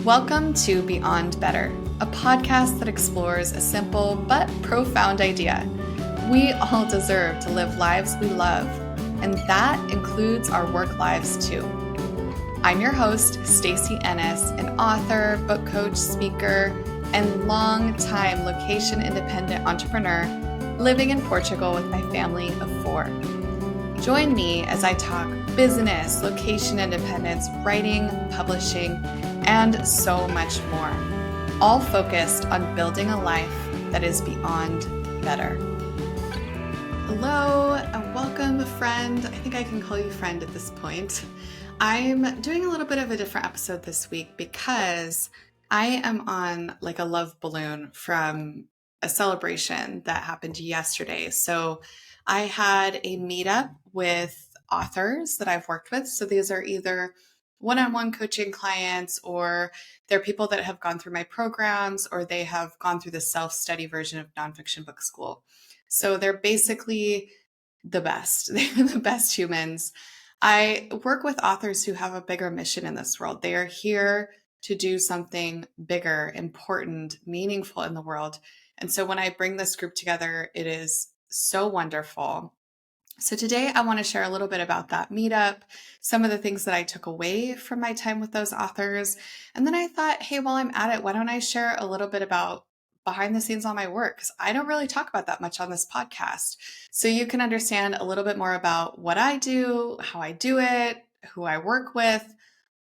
Welcome to Beyond Better, a podcast that explores a simple but profound idea. We all deserve to live lives we love, and that includes our work lives too. I'm your host, Stacey Ennis, an author, book coach, speaker, and long-time location-independent entrepreneur living in Portugal with my family of 4. Join me as I talk business, location independence, writing, publishing, and so much more, all focused on building a life that is beyond better. Hello, and welcome, friend. I think I can call you friend at this point. I'm doing a little bit of a different episode this week because I am on like a love balloon from a celebration that happened yesterday. So I had a meetup with authors that I've worked with. So these are either one-on-one coaching clients, or they're people that have gone through my programs, or they have gone through the self-study version of nonfiction book school. So they're basically the best. They're the best humans. I work with authors who have a bigger mission in this world. They are here to do something bigger, important, meaningful in the world. And so when I bring this group together, it is so wonderful. So today I want to share a little bit about that meetup, some of the things that I took away from my time with those authors. And then I thought, hey, while I'm at it, why don't I share a little bit about behind the scenes on my work? Because I don't really talk about that much on this podcast. So you can understand a little bit more about what I do, how I do it, who I work with,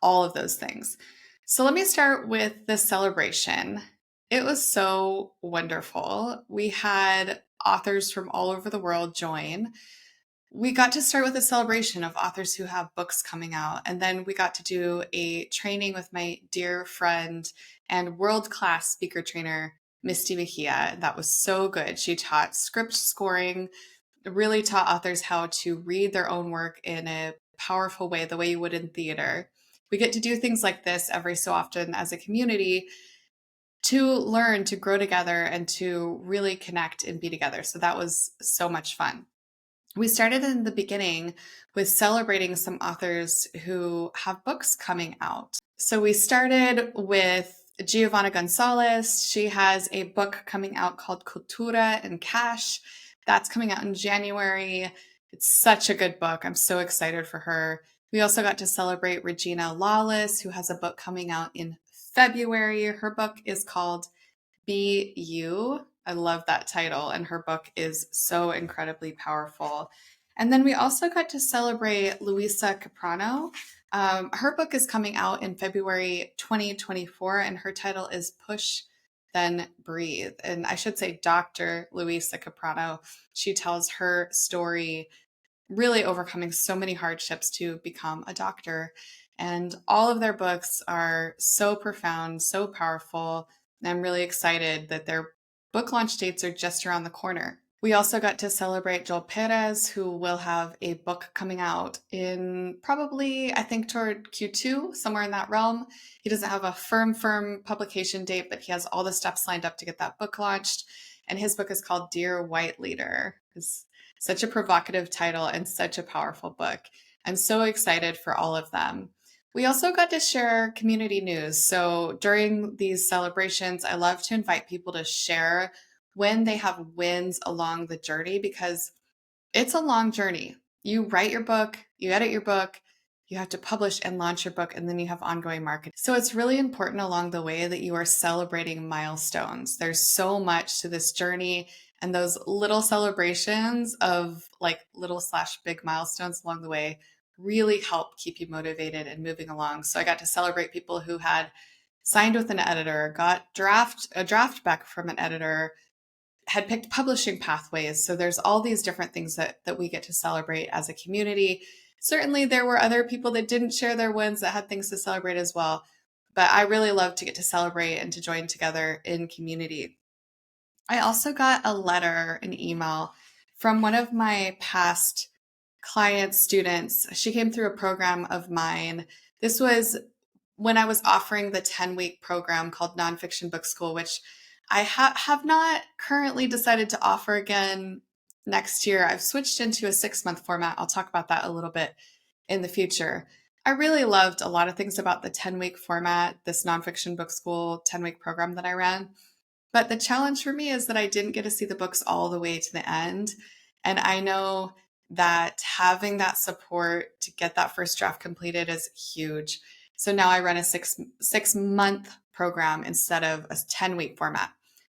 all of those things. So let me start with the celebration. It was so wonderful. We had authors from all over the world join. We got to start with a celebration of authors who have books coming out. And then we got to do a training with my dear friend and world-class speaker trainer, Misty Mejia. That was so good. She taught script scoring, really taught authors how to read their own work in a powerful way, the way you would in theater. We get to do things like this every so often as a community to learn, to grow together, and to really connect and be together. So that was so much fun. We started in the beginning with celebrating some authors who have books coming out. So we started with Giovanna Gonzalez. She has a book coming out called Cultura and Cash. That's coming out in January. It's such a good book. I'm so excited for her. We also got to celebrate Regina Lawless, who has a book coming out in February. Her book is called Be You. I love that title, and her book is so incredibly powerful. And then we also got to celebrate Luisa Caprano. Her book is coming out in February 2024, and her title is Push, Then Breathe. And I should say Dr. Luisa Caprano. She tells her story, really overcoming so many hardships to become a doctor. And all of their books are so profound, so powerful. And I'm really excited that their book launch dates are just around the corner. We also got to celebrate Joel Perez, who will have a book coming out in probably, I think, toward Q2, somewhere in that realm. He doesn't have a firm publication date, but he has all the steps lined up to get that book launched. And his book is called Dear White Leader. It's such a provocative title and such a powerful book. I'm so excited for all of them. We also got to share community news. So during these celebrations, I love to invite people to share when they have wins along the journey, because it's a long journey. You write your book, you edit your book, you have to publish and launch your book, and then you have ongoing marketing. So it's really important along the way that you are celebrating milestones. There's so much to this journey, and those little celebrations of like little/big milestones along the way really help keep you motivated and moving along. So I got to celebrate people who had signed with an editor, got a draft back from an editor, had picked publishing pathways. So there's all these different things that we get to celebrate as a community. Certainly there were other people that didn't share their wins that had things to celebrate as well. But I really love to get to celebrate and to join together in community. I also got a letter, an email from one of my past clients, students. She came through a program of mine. This was when I was offering the 10-week program called Nonfiction Book School, which I have not currently decided to offer again next year. I've switched into a 6-month format. I'll talk about that a little bit in the future. I really loved a lot of things about the 10-week format, this nonfiction book school 10-week program that I ran. But the challenge for me is that I didn't get to see the books all the way to the end. And I know that having that support to get that first draft completed is huge. So now I run a six month program instead of a 10-week format.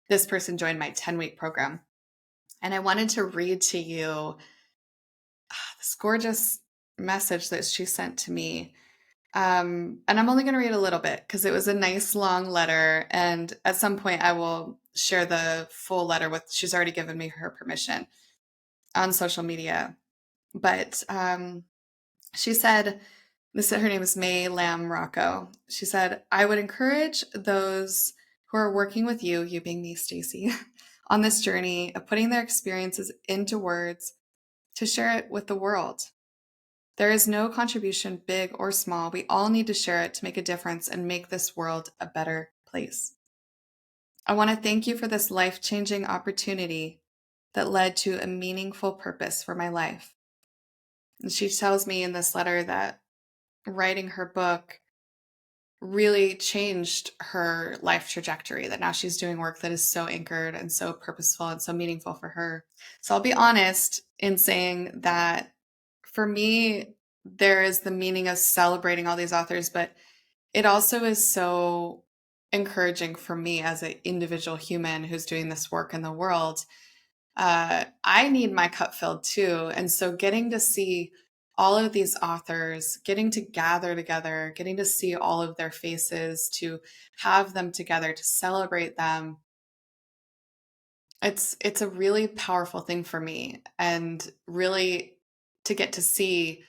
This person joined my 10-week program. And I wanted to read to you this gorgeous message that she sent to me. And I'm only going to read a little bit because it was a nice long letter. And at some point, I will share the full letter with, she's already given me her permission on social media. But she said, her name is May Lamb Rocco. She said, I would encourage those who are working with you, you being me, Stacy, on this journey of putting their experiences into words to share it with the world. There is no contribution, big or small. We all need to share it to make a difference and make this world a better place. I want to thank you for this life-changing opportunity that led to a meaningful purpose for my life. And she tells me in this letter that writing her book really changed her life trajectory, that now she's doing work that is so anchored and so purposeful and so meaningful for her. So I'll be honest in saying that for me, there is the meaning of celebrating all these authors, but it also is so encouraging for me as an individual human who's doing this work in the world. I need my cup filled too. And so getting to see all of these authors, getting to gather together, getting to see all of their faces, to have them together, to celebrate them, it's a really powerful thing for me. And really to get to see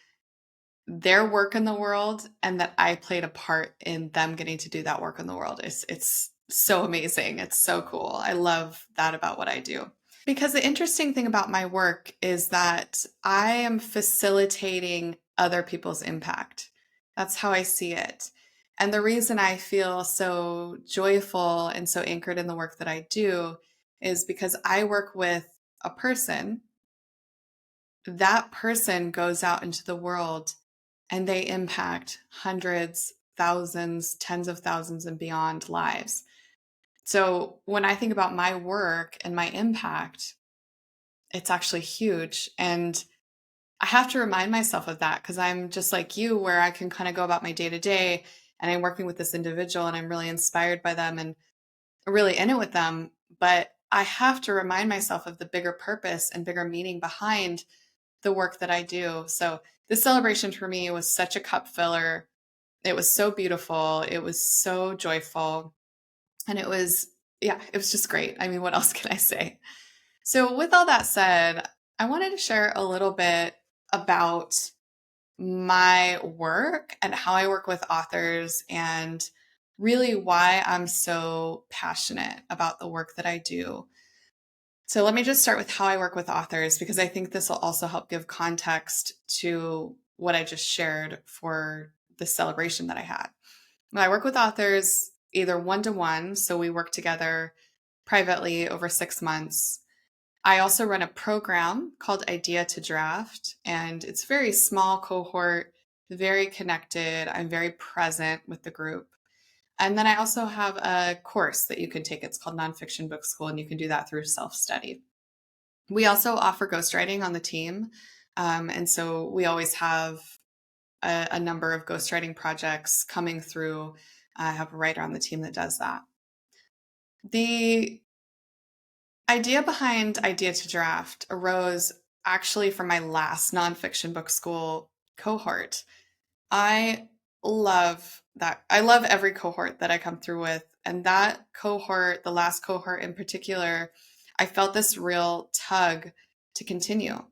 their work in the world and that I played a part in them getting to do that work in the world. It's so amazing. It's so cool. I love that about what I do. Because the interesting thing about my work is that I am facilitating other people's impact. That's how I see it. And the reason I feel so joyful and so anchored in the work that I do is because I work with a person. That person goes out into the world and they impact hundreds, thousands, tens of thousands, and beyond lives. So when I think about my work and my impact, it's actually huge. And I have to remind myself of that because I'm just like you, where I can kind of go about my day to day and I'm working with this individual and I'm really inspired by them and really in it with them. But I have to remind myself of the bigger purpose and bigger meaning behind the work that I do. So this celebration for me was such a cup filler. It was so beautiful. It was so joyful. And it was just great. I mean, what else can I say? So, with all that said, I wanted to share a little bit about my work and how I work with authors and really why I'm so passionate about the work that I do. So, let me just start with how I work with authors because I think this will also help give context to what I just shared for the celebration that I had. When I work with authors either one to one, so we work together privately over 6 months. I also run a program called Idea to Draft, and it's a very small cohort, very connected. I'm very present with the group. And then I also have a course that you can take. It's called Nonfiction Book School, and you can do that through self-study. We also offer ghostwriting on the team. And so we always have a number of ghostwriting projects coming through. I have a writer on the team that does that. The idea behind Idea to Draft arose actually from my last nonfiction book school cohort. I love that. I love every cohort that I come through with. And that cohort, the last cohort in particular, I felt this real tug to continue.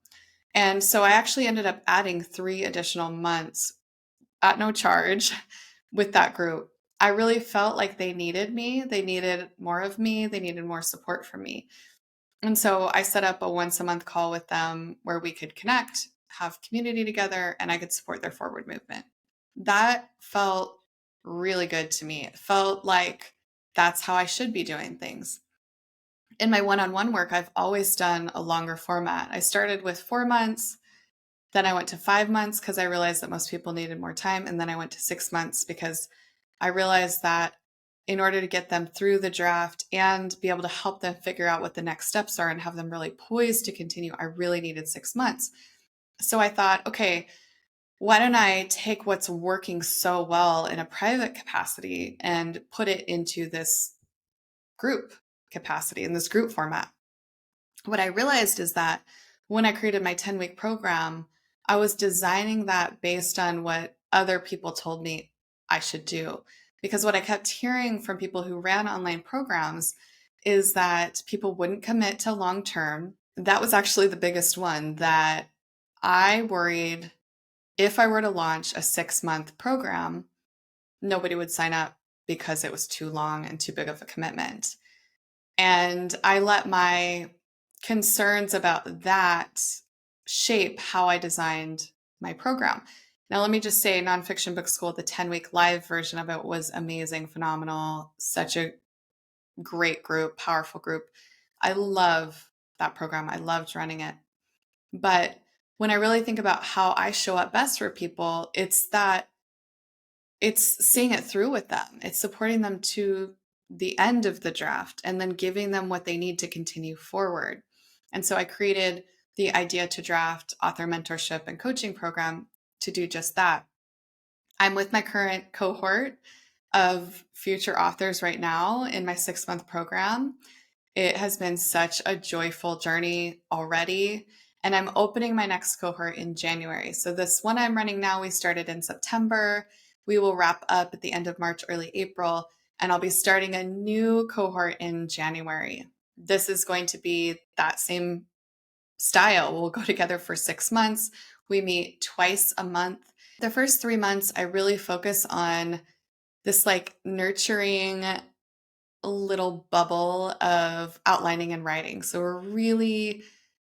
And so I actually ended up adding 3 additional months at no charge with that group. I really felt like they needed me. They needed more of me. They needed more support from me. And so I set up a once a month call with them where we could connect, have community together, and I could support their forward movement. That felt really good to me. It felt like that's how I should be doing things. In my one on one work, I've always done a longer format. I started with 4 months, Then I went to 5 months because I realized that most people needed more time. And then I went to 6 months because I realized that in order to get them through the draft and be able to help them figure out what the next steps are and have them really poised to continue, I really needed 6 months. So I thought, okay, why don't I take what's working so well in a private capacity and put it into this group capacity, in this group format? What I realized is that when I created my 10-week program, I was designing that based on what other people told me I should do. Because what I kept hearing from people who ran online programs is that people wouldn't commit to long term. That was actually the biggest one, that I worried if I were to launch a 6-month program, nobody would sign up because it was too long and too big of a commitment. And I let my concerns about that shape how I designed my program. Now, let me just say, Nonfiction Book School, the 10-week live version of it was amazing, phenomenal, such a great group, powerful group. I love that program. I loved running it. But when I really think about how I show up best for people, it's that it's seeing it through with them. It's supporting them to the end of the draft and then giving them what they need to continue forward. And so I created the Idea to Draft author mentorship and coaching program to do just that. I'm with my current cohort of future authors right now in my 6-month program. It has been such a joyful journey already. And I'm opening my next cohort in January. So, this one I'm running now, we started in September. We will wrap up at the end of March, early April. And I'll be starting a new cohort in January. This is going to be that same style. We'll go together for 6 months. We meet twice a month. The first 3 months, I really focus on this like nurturing little bubble of outlining and writing. So we're really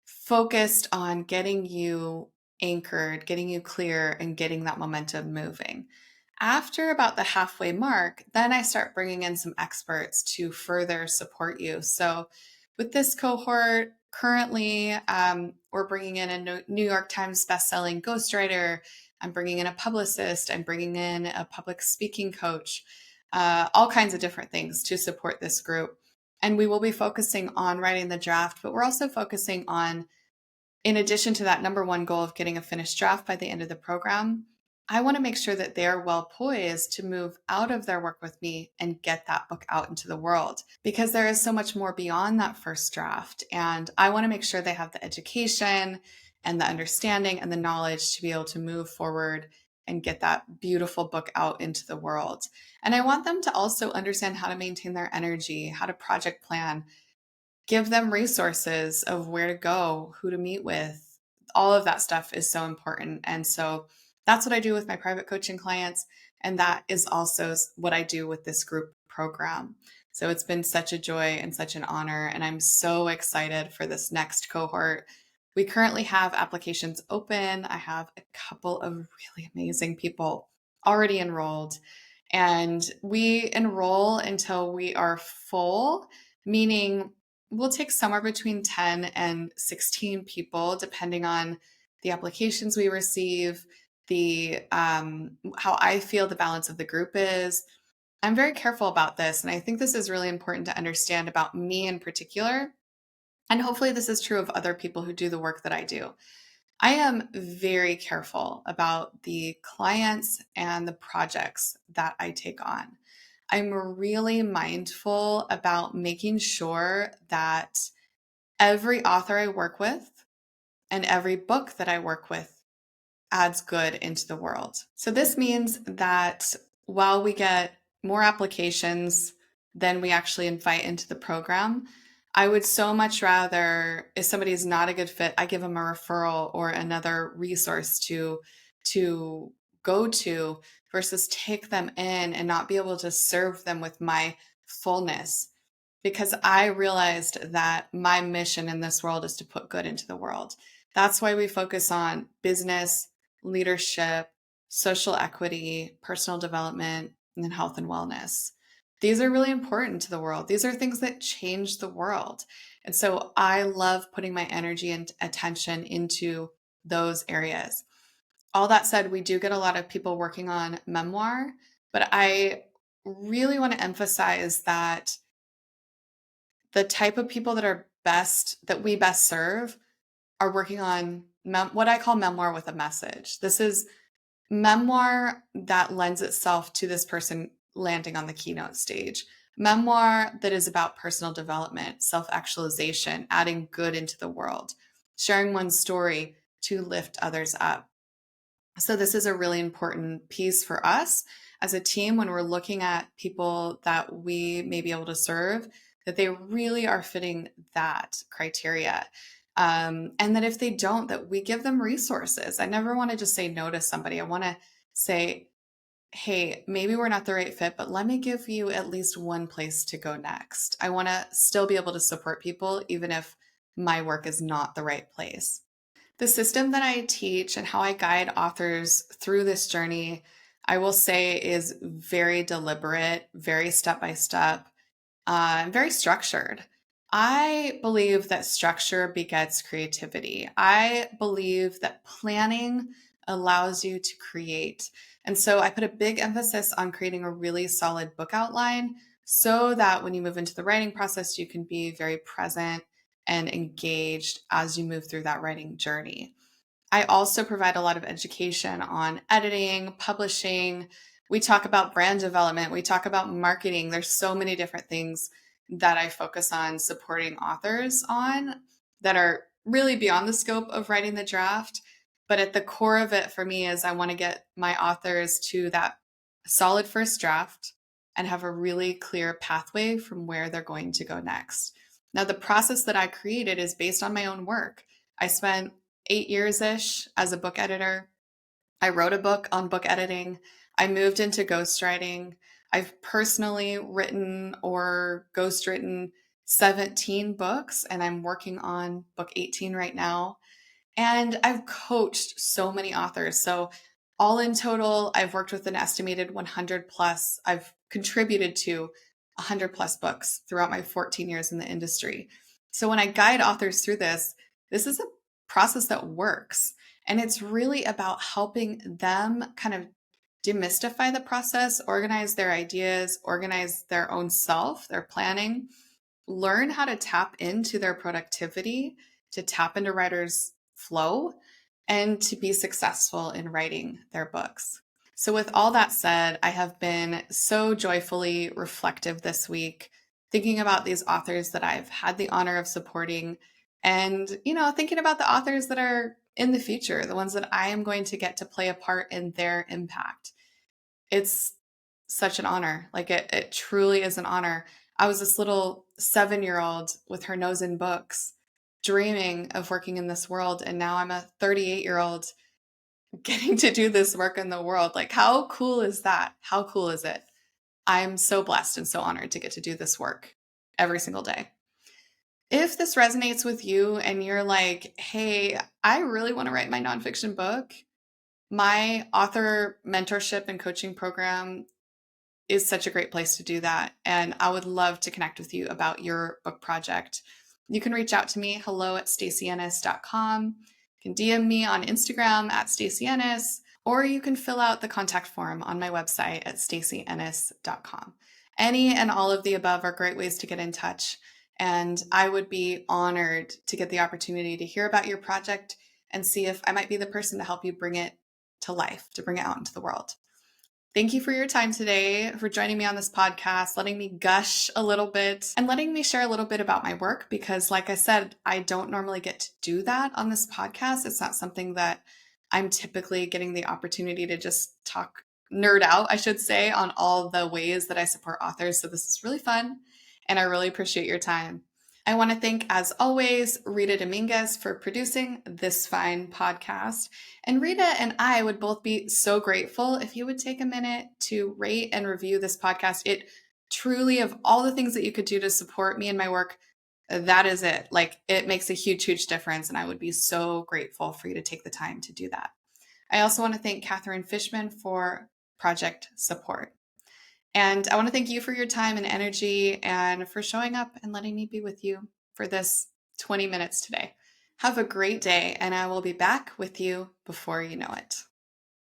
focused on getting you anchored, getting you clear, and getting that momentum moving. After about the halfway mark, then I start bringing in some experts to further support you. So with this cohort, currently, we're bringing in a New York Times bestselling ghostwriter. I'm bringing in a publicist. I'm bringing in a public speaking coach, all kinds of different things to support this group. And we will be focusing on writing the draft, but we're also focusing on, in addition to that number one goal of getting a finished draft by the end of the program, I want to make sure that they're well poised to move out of their work with me and get that book out into the world, because there is so much more beyond that first draft. And I want to make sure they have the education and the understanding and the knowledge to be able to move forward and get that beautiful book out into the world. And I want them to also understand how to maintain their energy, how to project plan, give them resources of where to go, who to meet with. All of that stuff is so important. And so that's what I do with my private coaching clients. And that is also what I do with this group program. So it's been such a joy and such an honor. And I'm so excited for this next cohort. We currently have applications open. I have a couple of really amazing people already enrolled. And we enroll until we are full, meaning we'll take somewhere between 10 and 16 people, depending on the applications we receive, the how I feel the balance of the group is. I'm very careful about this, and I think this is really important to understand about me in particular. And hopefully, this is true of other people who do the work that I do. I am very careful about the clients and the projects that I take on. I'm really mindful about making sure that every author I work with and every book that I work with adds good into the world. So this means that while we get more applications than we actually invite into the program, I would so much rather, if somebody is not a good fit, I give them a referral or another resource to go to, versus take them in and not be able to serve them with my fullness. Because I realized that my mission in this world is to put good into the world. That's why we focus on business, leadership, social equity, personal development, and then health and wellness. These are really important to the world. These are things that change the world. And so I love putting my energy and attention into those areas. All that said, we do get a lot of people working on memoir, but I really want to emphasize that the type of people that we best serve are working on what I call memoir with a message. This is memoir that lends itself to this person landing on the keynote stage. Memoir that is about personal development, self actualization, adding good into the world, sharing one's story to lift others up. So, this is a really important piece for us as a team when we're looking at people that we may be able to serve, that they really are fitting that criteria. And that if they don't, that we give them resources. I never want to just say no to somebody. I want to say, hey, maybe we're not the right fit, but let me give you at least one place to go next. I want to still be able to support people, even if my work is not the right place. The system that I teach and how I guide authors through this journey, I will say, is very deliberate, very step by step, very structured. I believe that structure begets creativity. I believe that planning allows you to create. And so I put a big emphasis on creating a really solid book outline so that when you move into the writing process, you can be very present and engaged as you move through that writing journey. I also provide a lot of education on editing, publishing. We talk about brand development. We talk about marketing. There's so many different things that I focus on supporting authors on that are really beyond the scope of writing the draft. But at the core of it for me is I want to get my authors to that solid first draft and have a really clear pathway from where they're going to go next. Now, the process that I created is based on my own work. I spent 8 years-ish as a book editor. I wrote a book on book editing. I moved into ghostwriting. I've personally written or ghostwritten 17 books, and I'm working on book 18 right now. And I've coached so many authors. So, all in total, I've worked with an estimated 100 plus. I've contributed to 100 plus books throughout my 14 years in the industry. So, when I guide authors through this is a process that works. And it's really about helping them kind of demystify the process, organize their ideas, organize their own self, their planning, learn how to tap into their productivity, to tap into writers' flow, and to be successful in writing their books. So, with all that said, I have been so joyfully reflective this week, thinking about these authors that I've had the honor of supporting, and, thinking about the authors that are in the future, the ones that I am going to get to play a part in their impact. It's such an honor. Like it truly is an honor. I was this little 7-year-old with her nose in books, dreaming of working in this world. And now I'm a 38-year-old getting to do this work in the world. Like, how cool is that? How cool is it? I'm so blessed and so honored to get to do this work every single day. If this resonates with you and you're like, hey, I really want to write my nonfiction book, my author mentorship and coaching program is such a great place to do that. And I would love to connect with you about your book project. You can reach out to me, hello@stacyennis.com. You can DM me on Instagram @stacyennis, or you can fill out the contact form on my website at stacyennis.com. Any and all of the above are great ways to get in touch. And I would be honored to get the opportunity to hear about your project and see if I might be the person to help you bring it to life, to bring it out into the world. Thank you for your time today, for joining me on this podcast, letting me gush a little bit and letting me share a little bit about my work. Because like I said, I don't normally get to do that on this podcast. It's not something that I'm typically getting the opportunity to just nerd out, I should say, on all the ways that I support authors. So this is really fun and I really appreciate your time. I want to thank, as always, Rita Dominguez for producing this fine podcast. And Rita and I would both be so grateful if you would take a minute to rate and review this podcast. It truly, of all the things that you could do to support me and my work, that is it. Like, it makes a huge, huge difference. And I would be so grateful for you to take the time to do that. I also want to thank Catherine Fishman for project support. And I want to thank you for your time and energy and for showing up and letting me be with you for this 20 minutes today. Have a great day, and I will be back with you before you know it.